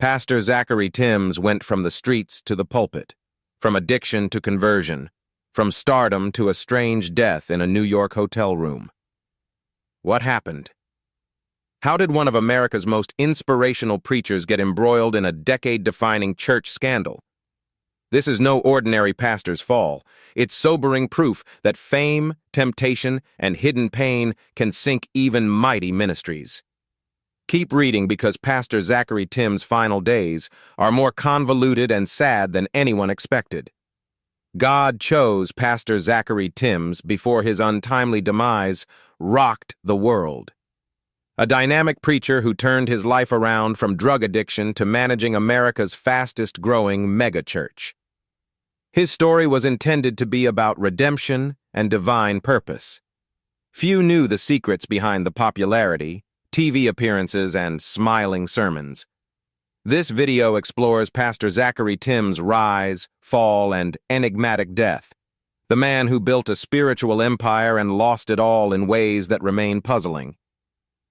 Pastor Zachery Tims went from the streets to the pulpit, from addiction to conversion, from stardom to a strange death in a New York hotel room. What happened? How did one of America's most inspirational preachers get embroiled in a decade-defining church scandal? This is no ordinary pastor's fall. It's sobering proof that fame, temptation, and hidden pain can sink even mighty ministries. Keep reading because Pastor Zachery Tims' final days are more convoluted and sad than anyone expected. God chose Pastor Zachery Tims before his untimely demise rocked the world. A dynamic preacher who turned his life around from drug addiction to managing America's fastest-growing megachurch. His story was intended to be about redemption and divine purpose. Few knew the secrets behind the popularity, TV appearances, and smiling sermons. This video explores Pastor Zachery Tims' rise, fall, and enigmatic death, the man who built a spiritual empire and lost it all in ways that remain puzzling.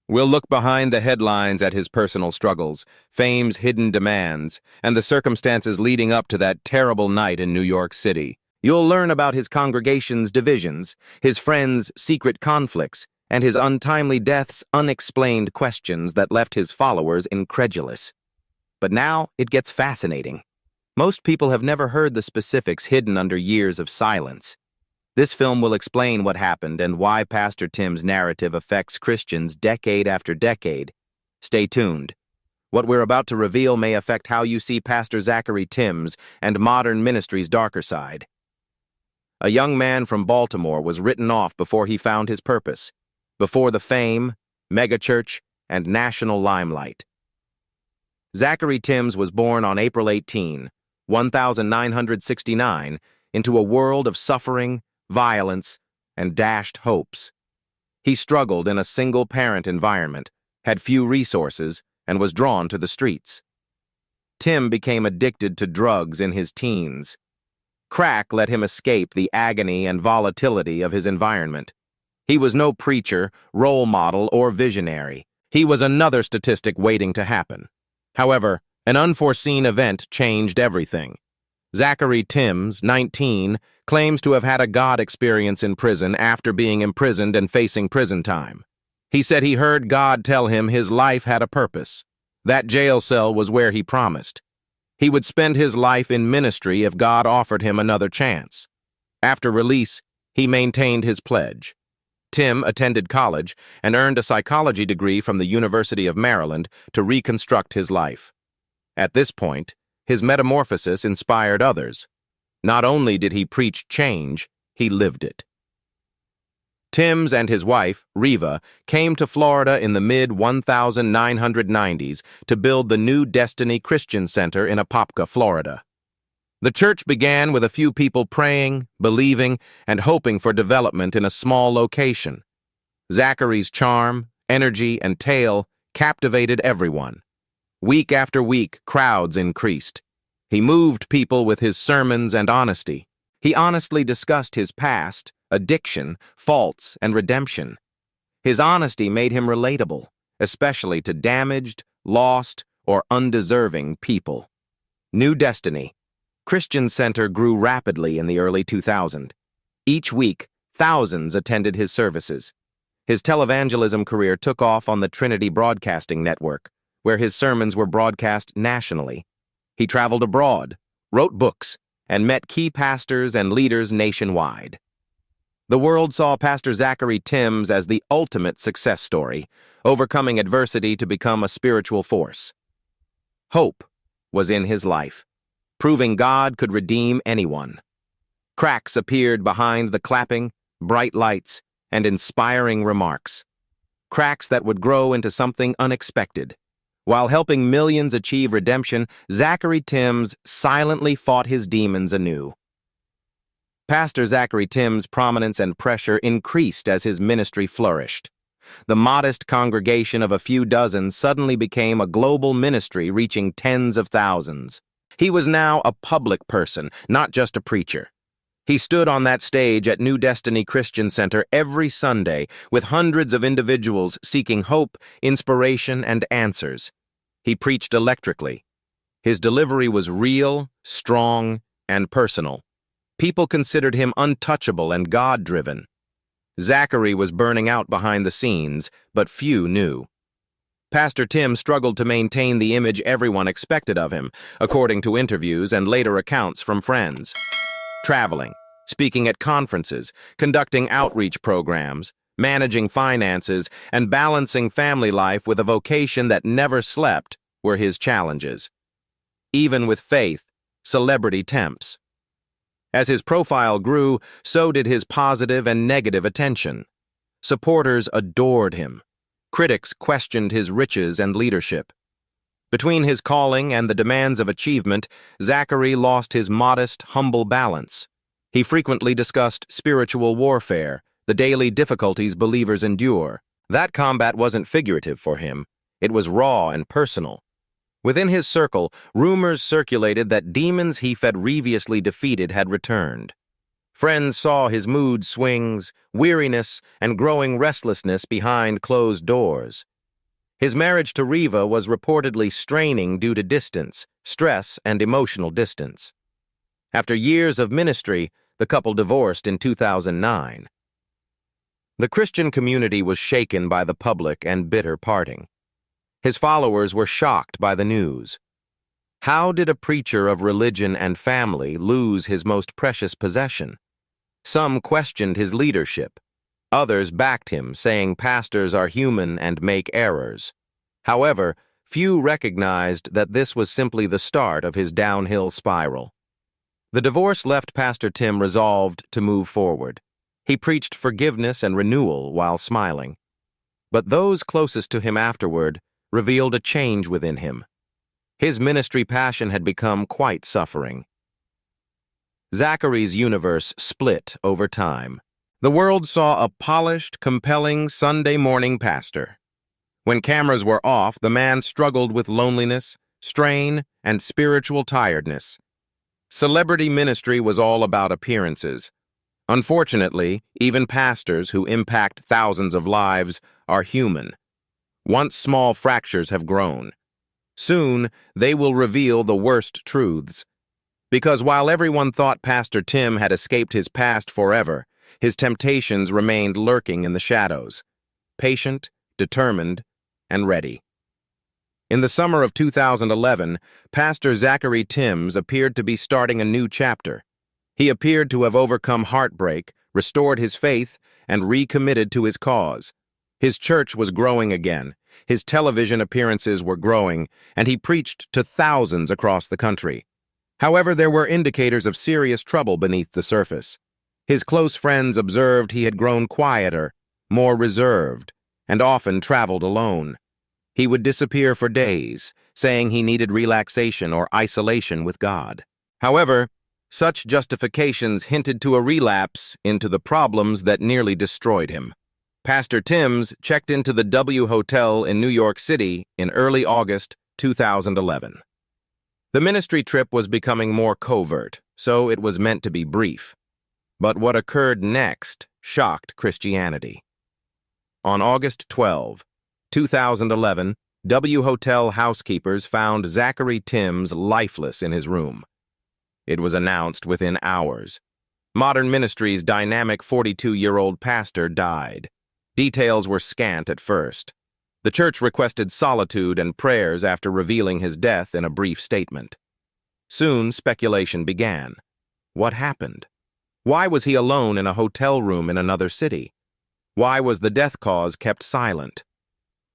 We'll look behind the headlines at his personal struggles, fame's hidden demands, and the circumstances leading up to that terrible night in New York City. You'll learn about his congregation's divisions, his friends' secret conflicts, and his untimely death's unexplained questions that left his followers incredulous. But now it gets fascinating. Most people have never heard the specifics hidden under years of silence. This film will explain what happened and why Pastor Tims' narrative affects Christians decade after decade. Stay tuned. What we're about to reveal may affect how you see Pastor Zachery Tims and modern ministry's darker side. A young man from Baltimore was written off before he found his purpose, before the fame, megachurch, and national limelight. Zachery Tims was born on April 18, 1969, into a world of suffering, violence, and dashed hopes. He struggled in a single-parent environment, had few resources, and was drawn to the streets. Tim became addicted to drugs in his teens. Crack let him escape the agony and volatility of his environment. He was no preacher, role model, or visionary. He was another statistic waiting to happen. However, an unforeseen event changed everything. Zachery Tims, 19, claims to have had a God experience in prison after being imprisoned and facing prison time. He said he heard God tell him his life had a purpose. That jail cell was where he promised. He would spend his life in ministry if God offered him another chance. After release, he maintained his pledge. Tim attended college and earned a psychology degree from the University of Maryland to reconstruct his life. At this point, his metamorphosis inspired others. Not only did he preach change, he lived it. Tims and his wife, Reva, came to Florida in the mid-1990s to build the New Destiny Christian Center in Apopka, Florida. The church began with a few people praying, believing, and hoping for development in a small location. Zachery's charm, energy, and tale captivated everyone. Week after week, crowds increased. He moved people with his sermons and honesty. He honestly discussed his past, addiction, faults, and redemption. His honesty made him relatable, especially to damaged, lost, or undeserving people. New Destiny Christian Center grew rapidly in the early 2000s. Each week, thousands attended his services. His televangelism career took off on the Trinity Broadcasting Network, where his sermons were broadcast nationally. He traveled abroad, wrote books, and met key pastors and leaders nationwide. The world saw Pastor Zachery Tims as the ultimate success story, overcoming adversity to become a spiritual force. Hope was in his life, proving God could redeem anyone. Cracks appeared behind the clapping, bright lights, and inspiring remarks. Cracks that would grow into something unexpected. While helping millions achieve redemption, Zachery Tims silently fought his demons anew. Pastor Zachery Tims' prominence and pressure increased as his ministry flourished. The modest congregation of a few dozen suddenly became a global ministry reaching tens of thousands. He was now a public person, not just a preacher. He stood on that stage at New Destiny Christian Center every Sunday with hundreds of individuals seeking hope, inspiration, and answers. He preached electrically, His delivery was real, strong, and personal. People considered him untouchable and God-driven. Zachery was burning out behind the scenes, but few knew. Pastor Tim struggled to maintain the image everyone expected of him, according to interviews and later accounts from friends. Traveling, speaking at conferences, conducting outreach programs, managing finances, and balancing family life with a vocation that never slept were his challenges. Even with faith, celebrity tempts. As his profile grew, so did his positive and negative attention. Supporters adored him. Critics questioned his riches and leadership. Between his calling and the demands of achievement, Zachery lost his modest, humble balance. He frequently discussed spiritual warfare, the daily difficulties believers endure. That combat wasn't figurative for him. It was raw and personal. Within his circle, rumors circulated that demons he had previously defeated had returned. Friends saw his mood swings, weariness, and growing restlessness behind closed doors. His marriage to Riva was reportedly straining due to distance, stress, and emotional distance. After years of ministry, the couple divorced in 2009. The Christian community was shaken by the public and bitter parting. His followers were shocked by the news. How did a preacher of religion and family lose his most precious possession? Some questioned his leadership. Others backed him, saying pastors are human and make errors. However, few recognized that this was simply the start of his downhill spiral. The divorce left Pastor Tim resolved to move forward. He preached forgiveness and renewal while smiling. But those closest to him afterward revealed a change within him. His ministry passion had become quite suffering. Zachery's universe split over time. The world saw a polished, compelling Sunday morning pastor. When cameras were off, the man struggled with loneliness, strain, and spiritual tiredness. Celebrity ministry was all about appearances. Unfortunately, even pastors who impact thousands of lives are human. Once small fractures have grown. Soon, they will reveal the worst truths. Because while everyone thought Pastor Tim had escaped his past forever, his temptations remained lurking in the shadows, patient, determined, and ready. In the summer of 2011, Pastor Zachery Tims appeared to be starting a new chapter. He appeared to have overcome heartbreak, restored his faith, and recommitted to his cause. His church was growing again, his television appearances were growing, and he preached to thousands across the country. However, there were indicators of serious trouble beneath the surface. His close friends observed he had grown quieter, more reserved, and often traveled alone. He would disappear for days, saying he needed relaxation or isolation with God. However, such justifications hinted to a relapse into the problems that nearly destroyed him. Pastor Tims checked into the W Hotel in New York City in early August 2011. The ministry trip was becoming more covert, so it was meant to be brief. But what occurred next shocked Christianity. On August 12, 2011, W Hotel housekeepers found Zachery Tims lifeless in his room. It was announced within hours. Modern Ministry's dynamic 42-year-old pastor died. Details were scant at first. The church requested solitude and prayers after revealing his death in a brief statement. Soon, speculation began. What happened? Why was he alone in a hotel room in another city? Why was the death cause kept silent?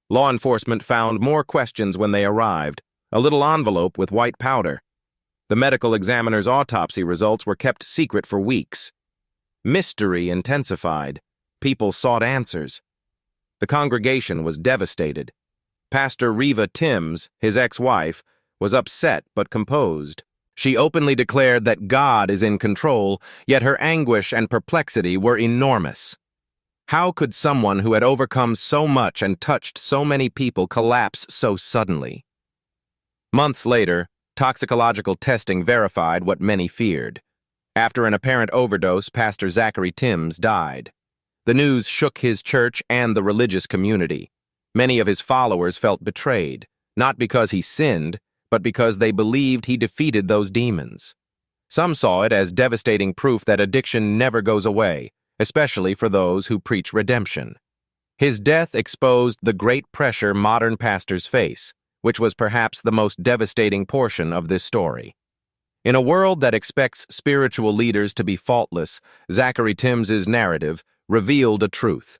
Law enforcement found more questions when they arrived, a little envelope with white powder. The medical examiner's autopsy results were kept secret for weeks. Mystery intensified. People sought answers. The congregation was devastated. Pastor Riva Tims, his ex-wife, was upset but composed. She openly declared that God is in control, yet her anguish and perplexity were enormous. How could someone who had overcome so much and touched so many people collapse so suddenly? Months later, toxicological testing verified what many feared. After an apparent overdose, Pastor Zachery Tims died. The news shook his church and the religious community. Many of his followers felt betrayed, not because he sinned, but because they believed he defeated those demons. Some saw it as devastating proof that addiction never goes away, especially for those who preach redemption. His death exposed the great pressure modern pastors face, which was perhaps the most devastating portion of this story. In a world that expects spiritual leaders to be faultless, Zachery Tims's narrative revealed a truth: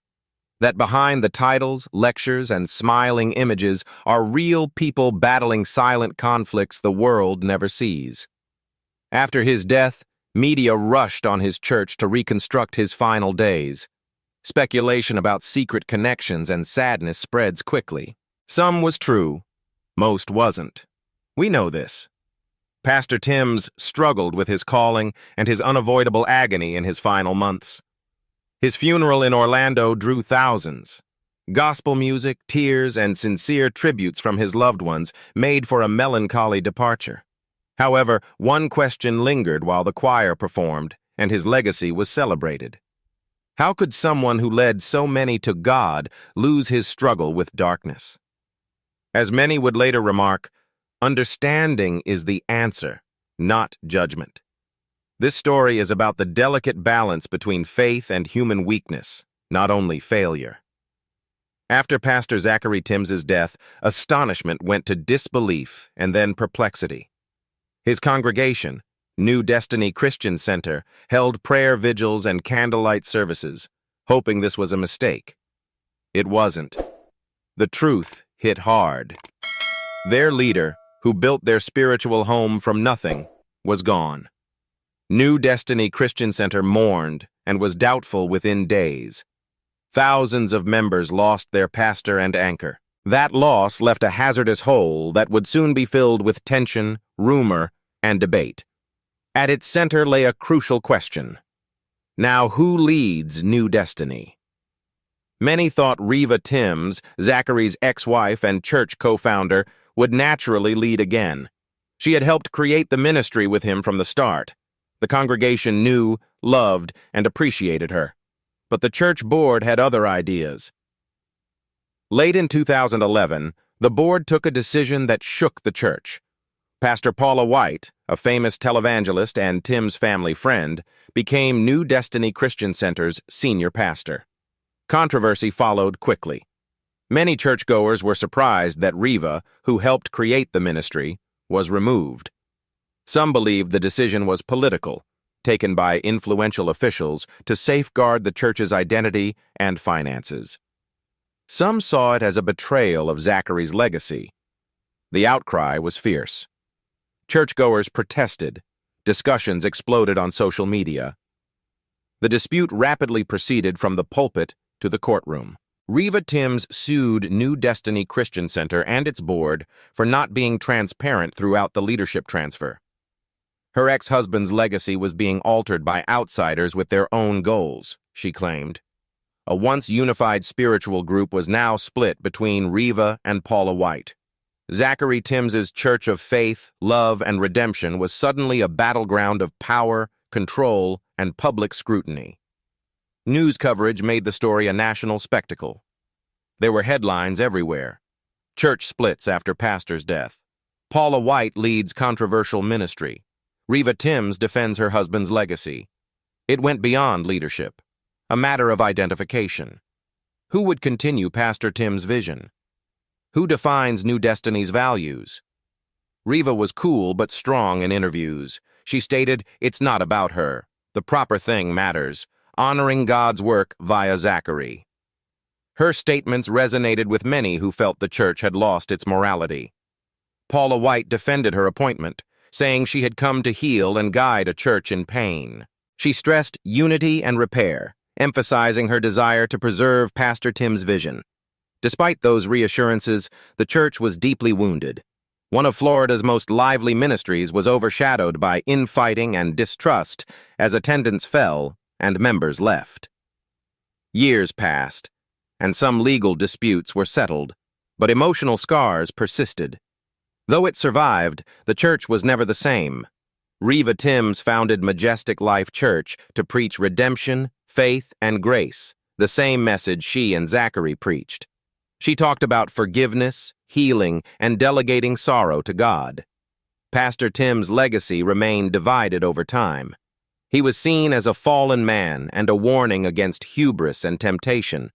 that behind the titles, lectures, and smiling images are real people battling silent conflicts the world never sees. After his death, media rushed on his church to reconstruct his final days. Speculation about secret connections and sadness spreads quickly. Some was true, most wasn't. We know this. Pastor Tims struggled with his calling and his unavoidable agony in his final months. His funeral in Orlando drew thousands. Gospel music, tears, and sincere tributes from his loved ones made for a melancholy departure. However, one question lingered while the choir performed, and his legacy was celebrated. How could someone who led so many to God lose his struggle with darkness? As many would later remark, understanding is the answer, not judgment. This story is about the delicate balance between faith and human weakness, not only failure. After Pastor Zachery Tims's death, astonishment went to disbelief and then perplexity. His congregation, New Destiny Christian Center, held prayer vigils and candlelight services, hoping this was a mistake. It wasn't. The truth hit hard. Their leader, who built their spiritual home from nothing, was gone. New Destiny Christian Center mourned and was doubtful within days. Thousands of members lost their pastor and anchor. That loss left a hazardous hole that would soon be filled with tension, rumor, and debate. At its center lay a crucial question. Now, who leads New Destiny? Many thought Reva Tims, Zachery's ex-wife and church co-founder, would naturally lead again. She had helped create the ministry with him from the start. The congregation knew, loved, and appreciated her. But the church board had other ideas. Late in 2011, the board took a decision that shook the church. Pastor Paula White, a famous televangelist and Tim's family friend, became New Destiny Christian Center's senior pastor. Controversy followed quickly. Many churchgoers were surprised that Reva, who helped create the ministry, was removed. Some believed the decision was political, taken by influential officials to safeguard the church's identity and finances. Some saw it as a betrayal of Zachery's legacy. The outcry was fierce. Churchgoers protested. Discussions exploded on social media. The dispute rapidly proceeded from the pulpit to the courtroom. Reva Tims sued New Destiny Christian Center and its board for not being transparent throughout the leadership transfer. Her ex-husband's legacy was being altered by outsiders with their own goals, she claimed. A once unified spiritual group was now split between Reva and Paula White. Zachery Tims's Church of Faith, Love, and Redemption was suddenly a battleground of power, control, and public scrutiny. News coverage made the story a national spectacle. There were headlines everywhere. Church splits after pastor's death. Paula White leads controversial ministry. Reva Tims defends her husband's legacy. It went beyond leadership, a matter of identification. Who would continue Pastor Tims' vision? Who defines New Destiny's values? Reva was cool but strong in interviews. She stated, "It's not about her. The proper thing matters, honoring God's work via Zachery." Her statements resonated with many who felt the church had lost its morality. Paula White defended her appointment, saying she had come to heal and guide a church in pain. She stressed unity and repair, emphasizing her desire to preserve Pastor Tims' vision. Despite those reassurances, the church was deeply wounded. One of Florida's most lively ministries was overshadowed by infighting and distrust as attendance fell and members left. Years passed, and some legal disputes were settled, but emotional scars persisted. Though it survived, the church was never the same. Reva Tims founded Majestic Life Church to preach redemption, faith, and grace, the same message she and Zachery preached. She talked about forgiveness, healing, and delegating sorrow to God. Pastor Tims' legacy remained divided over time. He was seen as a fallen man and a warning against hubris and temptation.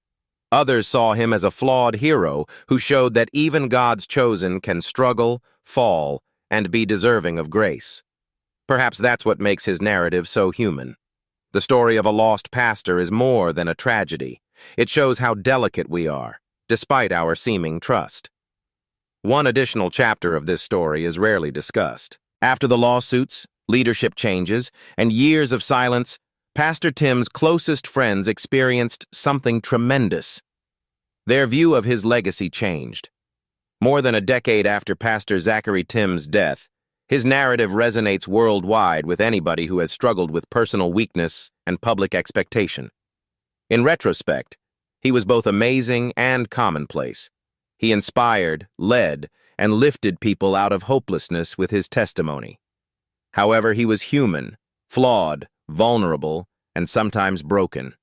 Others saw him as a flawed hero who showed that even God's chosen can struggle, fall, and be deserving of grace. Perhaps that's what makes his narrative so human. The story of a lost pastor is more than a tragedy. It shows how delicate we are, despite our seeming trust. One additional chapter of this story is rarely discussed. After the lawsuits, leadership changes, and years of silence, Pastor Tims' closest friends experienced something tremendous. Their view of his legacy changed. More than a decade after Pastor Zachery Tims' death, his narrative resonates worldwide with anybody who has struggled with personal weakness and public expectation. In retrospect, he was both amazing and commonplace. He inspired, led, and lifted people out of hopelessness with his testimony. However, he was human, flawed, vulnerable, and sometimes broken.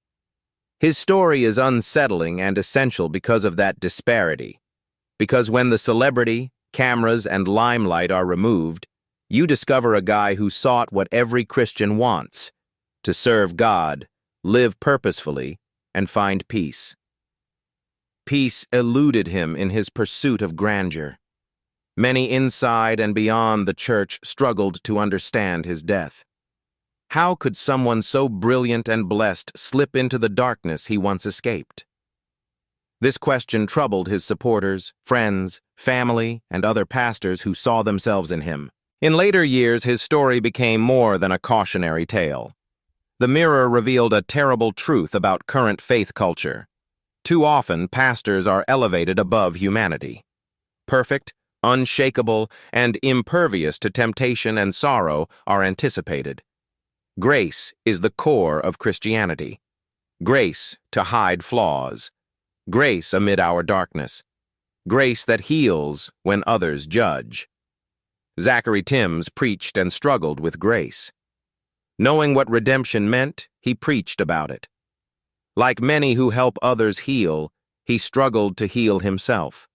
His story is unsettling and essential because of that disparity. Because when the celebrity, cameras, and limelight are removed, you discover a guy who sought what every Christian wants: to serve God, live purposefully, and find peace. Peace eluded him in his pursuit of grandeur. Many inside and beyond the church struggled to understand his death. How could someone so brilliant and blessed slip into the darkness he once escaped? This question troubled his supporters, friends, family, and other pastors who saw themselves in him. In later years, his story became more than a cautionary tale. The Mirror revealed a terrible truth about current faith culture. Too often, pastors are elevated above humanity. Perfect, unshakable, and impervious to temptation and sorrow are anticipated. Grace is the core of Christianity. Grace to hide flaws. Grace amid our darkness. Grace that heals when others judge. Zachery Tims preached and struggled with grace. Knowing what redemption meant, he preached about it. Like many who help others heal, he struggled to heal himself.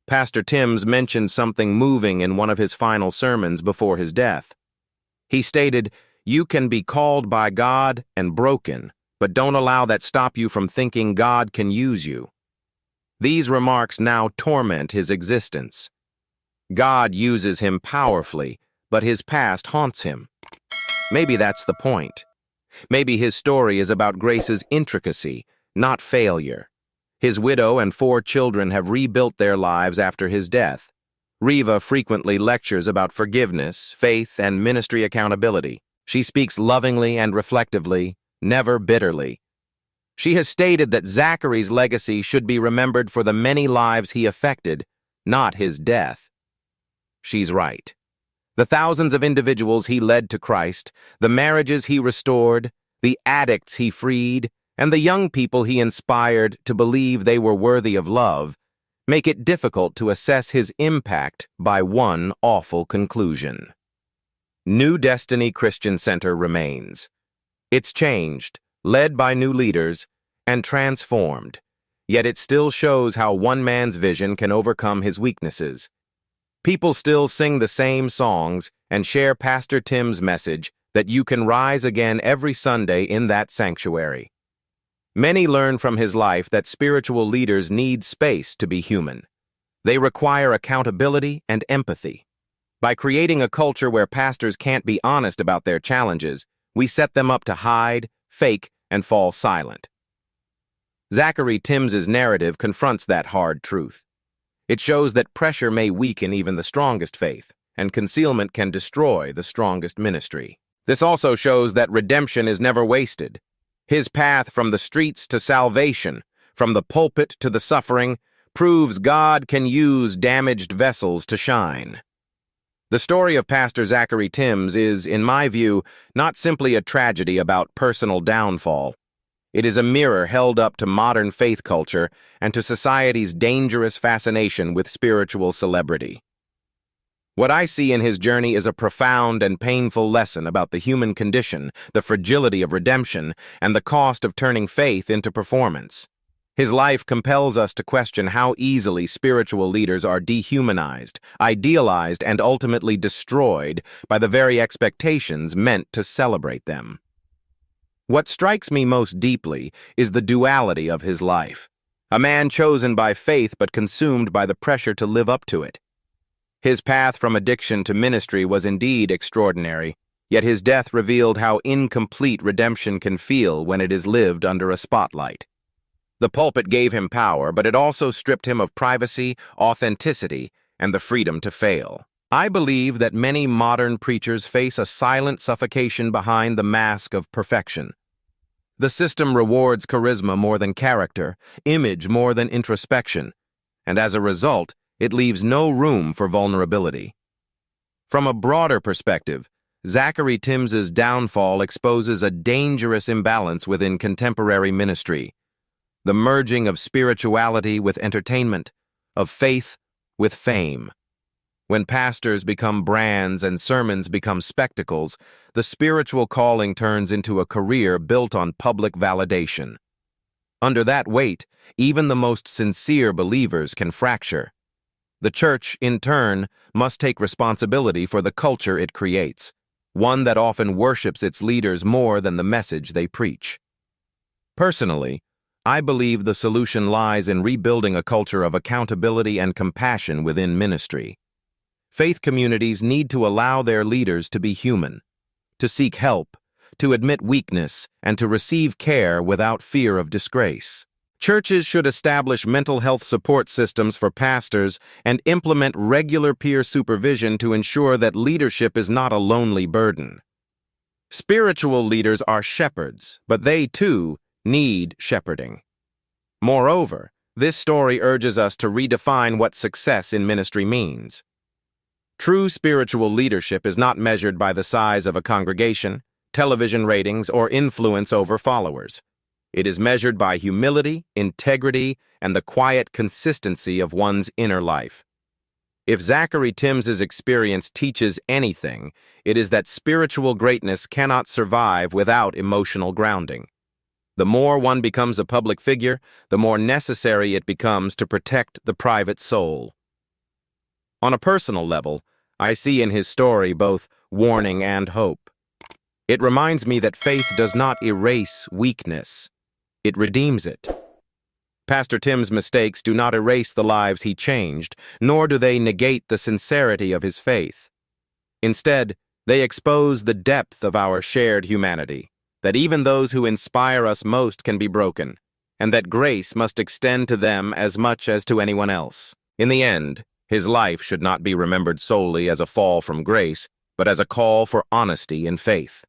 Pastor Tims mentioned something moving in one of his final sermons before his death. He stated, "You can be called by God and broken, but don't allow that stop you from thinking God can use you." These remarks now torment his existence. God uses him powerfully, but his past haunts him. Maybe that's the point. Maybe his story is about grace's intricacy, not failure. His widow and 4 children have rebuilt their lives after his death. Riva frequently lectures about forgiveness, faith, and ministry accountability. She speaks lovingly and reflectively, never bitterly. She has stated that Zachery's legacy should be remembered for the many lives he affected, not his death. She's right. The thousands of individuals he led to Christ, the marriages he restored, the addicts he freed, and the young people he inspired to believe they were worthy of love, make it difficult to assess his impact by one awful conclusion. New Destiny Christian Center remains. It's changed, led by new leaders, and transformed, yet it still shows how one man's vision can overcome his weaknesses. People still sing the same songs and share Pastor Tims' message that you can rise again every Sunday in that sanctuary. Many learn from his life that spiritual leaders need space to be human. They require accountability and empathy. By creating a culture where pastors can't be honest about their challenges, we set them up to hide, fake, and fall silent. Zachery Tims' narrative confronts that hard truth. It shows that pressure may weaken even the strongest faith, and concealment can destroy the strongest ministry. This also shows that redemption is never wasted. His path from the streets to salvation, from the pulpit to the suffering, proves God can use damaged vessels to shine. The story of Pastor Zachery Tims is, in my view, not simply a tragedy about personal downfall. It is a mirror held up to modern faith culture and to society's dangerous fascination with spiritual celebrity. What I see in his journey is a profound and painful lesson about the human condition, the fragility of redemption, and the cost of turning faith into performance. His life compels us to question how easily spiritual leaders are dehumanized, idealized, and ultimately destroyed by the very expectations meant to celebrate them. What strikes me most deeply is the duality of his life. A man chosen by faith but consumed by the pressure to live up to it. His path from addiction to ministry was indeed extraordinary, yet his death revealed how incomplete redemption can feel when it is lived under a spotlight. The pulpit gave him power, but it also stripped him of privacy, authenticity, and the freedom to fail. I believe that many modern preachers face a silent suffocation behind the mask of perfection. The system rewards charisma more than character, image more than introspection, and as a result, it leaves no room for vulnerability. From a broader perspective, Zachery Tims's downfall exposes a dangerous imbalance within contemporary ministry. The merging of spirituality with entertainment, of faith with fame. When pastors become brands and sermons become spectacles, the spiritual calling turns into a career built on public validation. Under that weight, even the most sincere believers can fracture. The church, in turn, must take responsibility for the culture it creates, one that often worships its leaders more than the message they preach. Personally, I believe the solution lies in rebuilding a culture of accountability and compassion within ministry. Faith communities need to allow their leaders to be human, to seek help, to admit weakness, and to receive care without fear of disgrace. Churches should establish mental health support systems for pastors and implement regular peer supervision to ensure that leadership is not a lonely burden. Spiritual leaders are shepherds, but they, too, need shepherding. Moreover, this story urges us to redefine what success in ministry means. True spiritual leadership is not measured by the size of a congregation, television ratings, or influence over followers. It is measured by humility, integrity, and the quiet consistency of one's inner life. If Zachery Tims's experience teaches anything, it is that spiritual greatness cannot survive without emotional grounding. The more one becomes a public figure, the more necessary it becomes to protect the private soul. On a personal level, I see in his story both warning and hope. It reminds me that faith does not erase weakness. It redeems it. Pastor Tims' mistakes do not erase the lives he changed, nor do they negate the sincerity of his faith. Instead, they expose the depth of our shared humanity, that even those who inspire us most can be broken, and that grace must extend to them as much as to anyone else. In the end, his life should not be remembered solely as a fall from grace, but as a call for honesty and faith.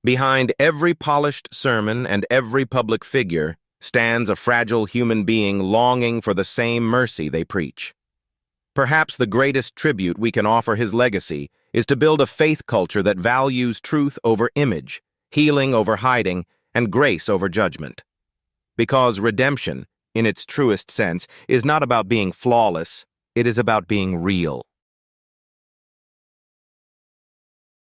Behind every polished sermon and every public figure stands a fragile human being longing for the same mercy they preach. Perhaps the greatest tribute we can offer his legacy is to build a faith culture that values truth over image, healing over hiding, and grace over judgment. Because redemption, in its truest sense, is not about being flawless, it is about being real.